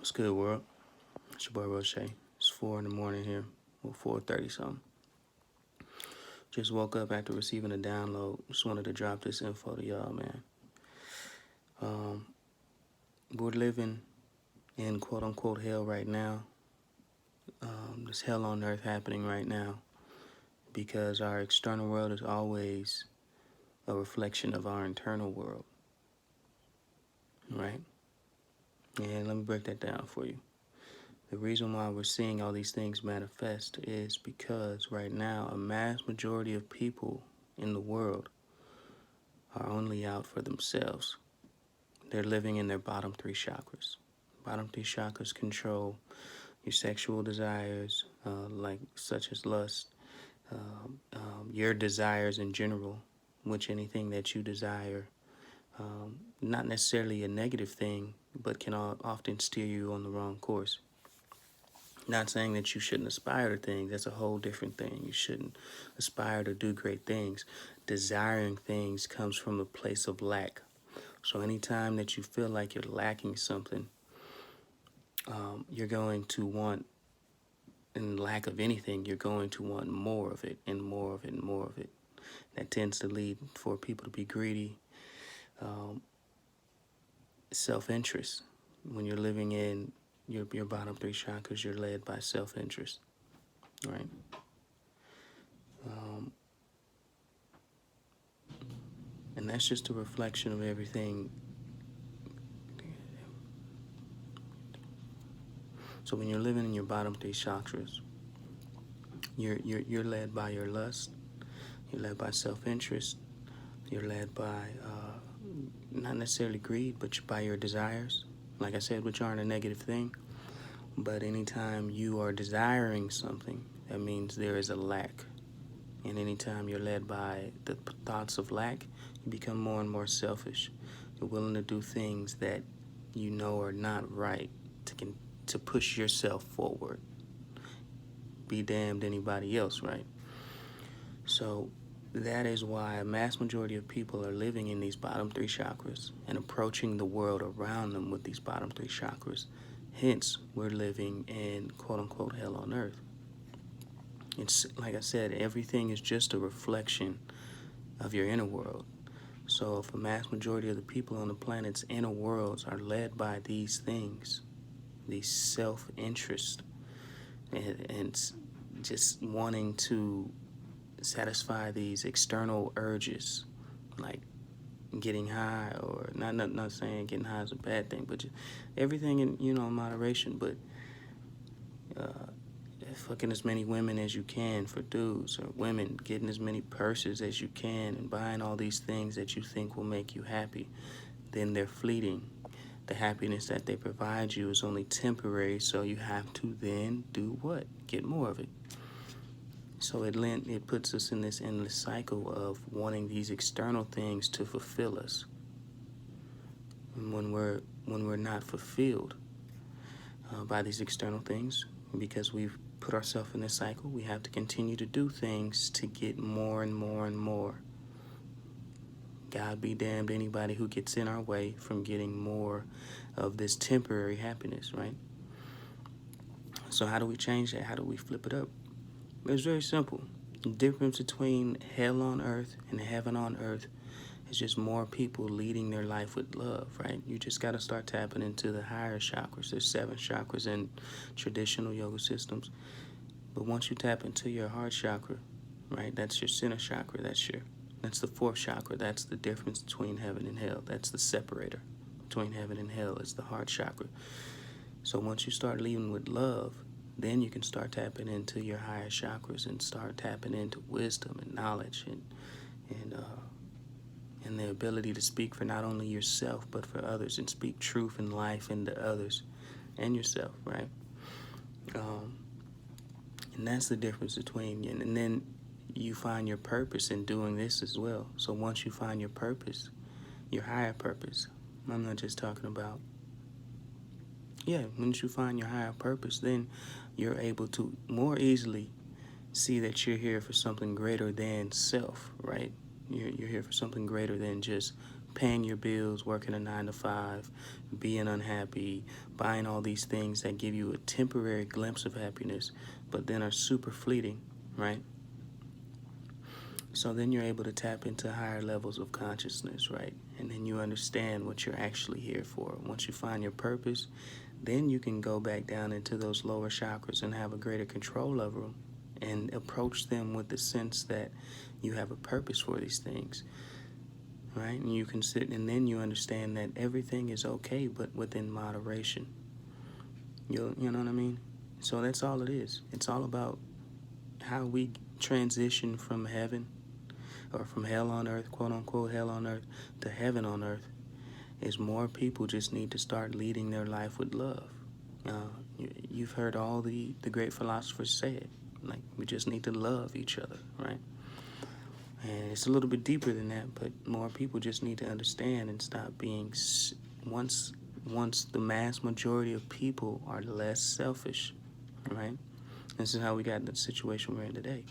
What's good, world? It's your boy Roche. It's 4 in the morning here, or 4:30 something. Just woke up after receiving a download. Just wanted to drop this info to y'all, man. We're living in quote unquote hell right now. There's hell on earth happening right now because our external world is always a reflection of our internal world, right? And let me break that down for you. The reason why we're seeing all these things manifest is because right now a mass majority of people in the world are only out for themselves. They're living in their bottom three chakras. Bottom three chakras control your sexual desires, such as lust, your desires in general, which anything that you desire, not necessarily a negative thing, but can often steer you on the wrong course. Not saying that you shouldn't aspire to things. That's a whole different thing. You shouldn't aspire to do great things. Desiring things comes from a place of lack. So anytime that you feel like you're lacking something, you're going to want, in lack of anything, you're going to want more of it and more of it and more of it. That tends to lead for people to be greedy, self-interest. When you're living in your bottom three chakras, you're led by self-interest, right? And that's just a reflection of everything. So when you're living in your bottom three chakras, you're led by your lust, you're led by self-interest, you're led by not necessarily greed, but by your desires. Like I said, which aren't a negative thing. But anytime you are desiring something, that means there is a lack. And anytime you're led by the thoughts of lack, you become more and more selfish. You're willing to do things that you know are not right to push yourself forward. Be damned anybody else, right? So that is why a mass majority of people are living in these bottom three chakras and approaching the world around them with these bottom three chakras. Hence, we're living in quote unquote hell on earth. It's like I said, everything is just a reflection of your inner world. So if a mass majority of the people on the planet's inner worlds are led by these things, these self-interest, and just wanting to satisfy these external urges, like getting high, or not saying getting high is a bad thing, but just everything in moderation. But fucking as many women as you can for dudes, or women getting as many purses as you can, and buying all these things that you think will make you happy, then they're fleeting. The happiness that they provide you is only temporary, so you have to then do what? Get more of it. So it puts us in this endless cycle of wanting these external things to fulfill us. And when we're not fulfilled by these external things, because we've put ourselves in this cycle, we have to continue to do things to get more and more and more. God be damned anybody who gets in our way from getting more of this temporary happiness, right? So how do we change that? How do we flip it up? It's very simple. The difference between hell on earth and heaven on earth is just more people leading their life with love, right? You just got to start tapping into the higher chakras. There's 7 chakras in traditional yoga systems. But once you tap into your heart chakra, right, that's your center chakra. That's the 4th chakra. That's the difference between heaven and hell. That's the separator between heaven and hell. It's the heart chakra. So once you start leading with love, then you can start tapping into your higher chakras and start tapping into wisdom and knowledge and the ability to speak for not only yourself but for others, and speak truth and life into others and yourself, right? And that's the difference between you. And then you find your purpose in doing this as well. So once you find your purpose, your higher purpose, I'm not just talking about, once you find your higher purpose, then you're able to more easily see that you're here for something greater than self, right? You're here for something greater than just paying your bills, working a 9 to 5, being unhappy, buying all these things that give you a temporary glimpse of happiness, but then are super fleeting, right? So then you're able to tap into higher levels of consciousness, right? And then you understand what you're actually here for. Once you find your purpose, then you can go back down into those lower chakras and have a greater control over them and approach them with the sense that you have a purpose for these things, right? And you can sit, and then you understand that everything is okay, but within moderation. You know what I mean? So that's all it is. It's all about how we transition from heaven, or from hell on earth, quote unquote hell on earth, to heaven on earth, is more people just need to start leading their life with love. You've heard all the great philosophers say it. Like, we just need to love each other, right? And it's a little bit deeper than that, but more people just need to understand and stop being, once the mass majority of people are less selfish, right? This is how we got in the situation we're in today.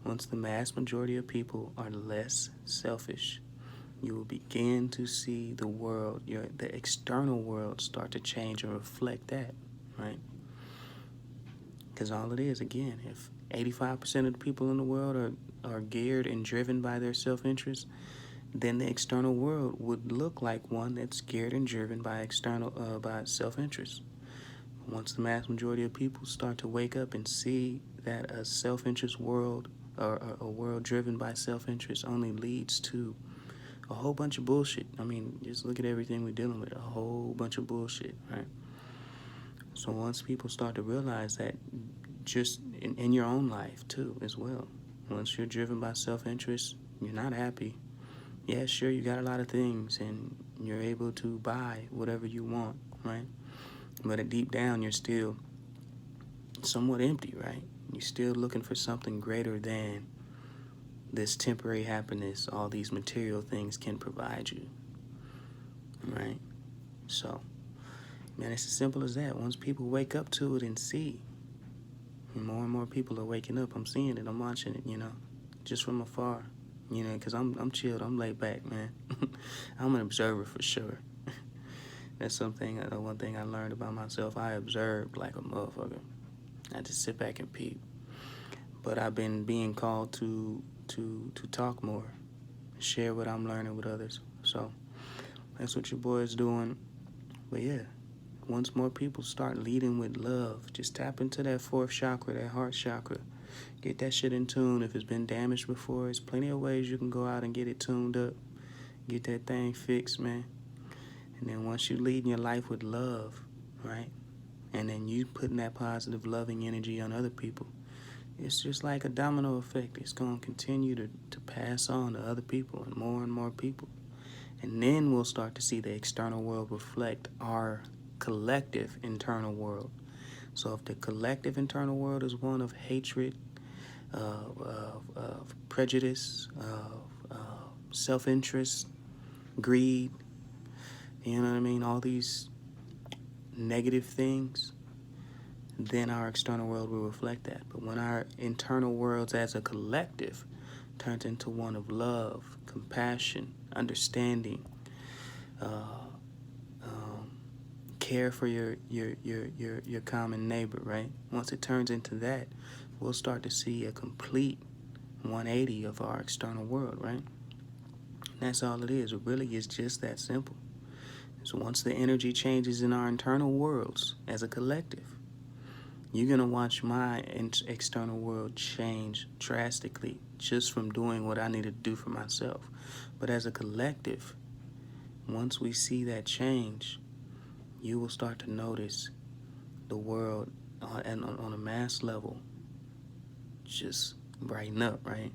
Once the mass majority of people are less selfish, you will begin to see the world, the external world, start to change and reflect that, right? Because all it is, again, if 85% of the people in the world are geared and driven by their self-interest, then the external world would look like one that's geared and driven by by self-interest. Once the mass majority of people start to wake up and see that a self-interest world, or a world driven by self-interest, only leads to a whole bunch of bullshit. I mean, just look at everything we're dealing with, a whole bunch of bullshit, right? So once people start to realize that, just in your own life too, as well, once you're driven by self-interest, you're not happy. Yeah, sure, you got a lot of things and you're able to buy whatever you want, right? But deep down, you're still somewhat empty, right? You're still looking for something greater than this temporary happiness all these material things can provide you, right? So, man, it's as simple as that. Once people wake up to it and see, and more people are waking up. I'm seeing it. I'm watching it, just from afar, because I'm chilled. I'm laid back, man. I'm an observer for sure. That's one thing I learned about myself. I observed like a motherfucker. I just sit back and peep. But I've been being called to talk more, share what I'm learning with others. So that's what your boy is doing. But yeah, once more people start leading with love, just tap into that fourth chakra, that heart chakra. Get that shit in tune. If it's been damaged before, there's plenty of ways you can go out and get it tuned up. Get that thing fixed, man. And then once you lead your life with love, right? And then you putting that positive, loving energy on other people, it's just like a domino effect. It's going to continue to pass on to other people and more people. And then we'll start to see the external world reflect our collective internal world. So if the collective internal world is one of hatred, of prejudice, of self-interest, greed, you know what I mean, all these negative things, then our external world will reflect that. But when our internal worlds as a collective turns into one of love, compassion, understanding, care for your common neighbor, right? Once it turns into that, we'll start to see a complete 180 of our external world, right? And that's all it is. It really is just that simple. So once the energy changes in our internal worlds as a collective, you're going to watch my external world change drastically just from doing what I need to do for myself. But as a collective, once we see that change, you will start to notice the world on a mass level just brighten up, right?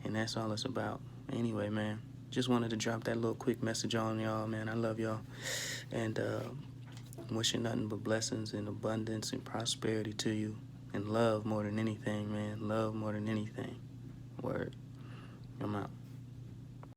And that's all it's about. Anyway, man, just wanted to drop that little quick message on y'all, man. I love y'all. And wishing nothing but blessings and abundance and prosperity to you. And love more than anything, man. Love more than anything. Word. I'm out.